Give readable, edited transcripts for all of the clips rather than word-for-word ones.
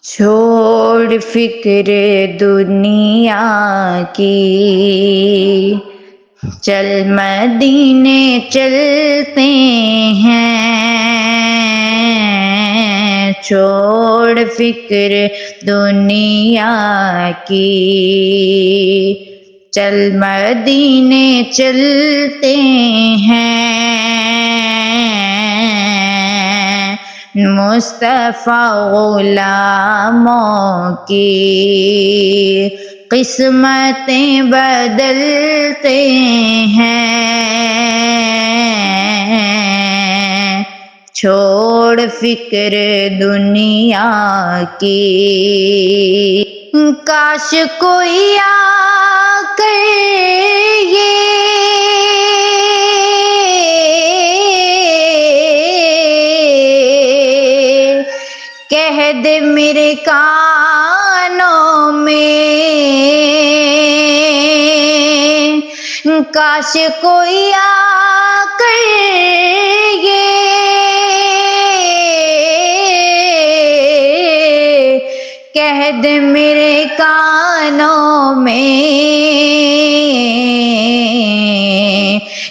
چھوڑ فکر دنیا کی، چل مدینے چلتے ہیں۔ چھوڑ فکر دنیا کی، چل مدینے چلتے ہیں۔ مصطفیٰ غلاموں کی قسمتیں بدلتے ہیں۔ چھوڑ فکر دنیا کی، کاش کوئی آ کر یہ کہہ دے میرے کانوں میں، کاش کوئی آ کر یہ کہہ دے میرے کانوں میں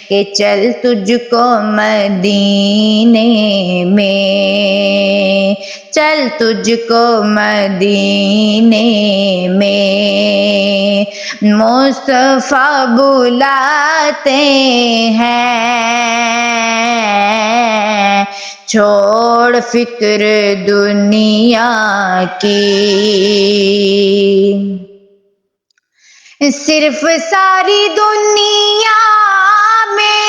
کہ چل تجھ کو مدینے میں، چل تجھ کو مدینے میں مصطفیٰ بلاتے ہیں۔ چھوڑ فکر دنیا کی، صرف ساری دنیا میں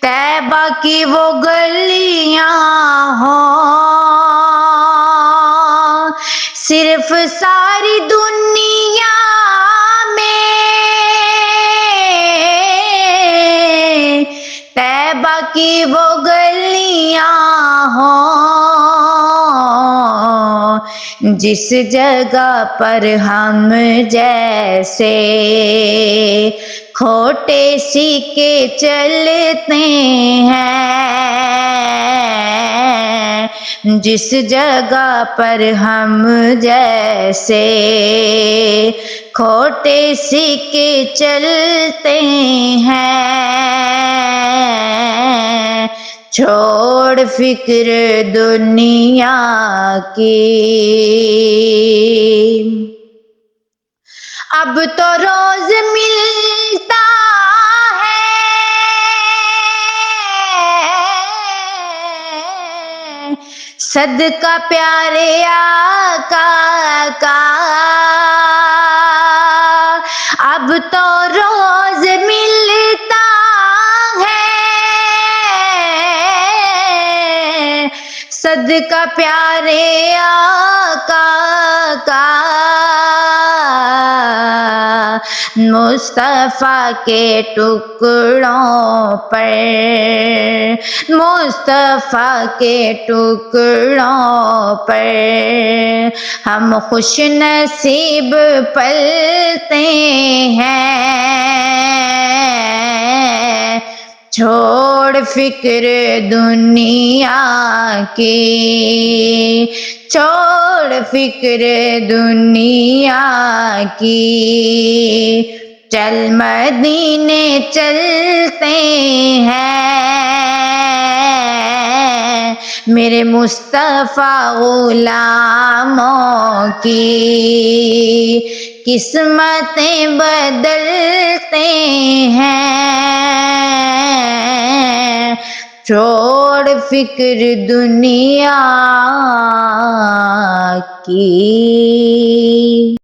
طیبہ کی وہ گلیاں ہوں، صرف ساری دنیا میں طیبہ کی وہ گلیاں ہوں، جس جگہ پر ہم جیسے کھوٹے سیکے چلتے ہیں، جس جگہ پر ہم جیسے کھوٹے سیکے چلتے ہیں۔ چھوڑ فکر دنیا کی، اب تو روز ملتا ہے صدقہ پیارے آقا کا، اب تو روز ملتا ہے صدقہ پیارے آقا کا۔ مصطفیٰ کے ٹکڑوں پر، مصطفیٰ کے ٹکڑوں پر ہم خوش نصیب پلتے ہیں۔ چھوڑ فکر دنیا کی، چھوڑ فکر دنیا کی، چل مدینے چلتے ہیں۔ میرے مصطفیٰ غلاموں کی قسمتیں بدلتے ہیں۔ چھوڑ فکر دنیا کی۔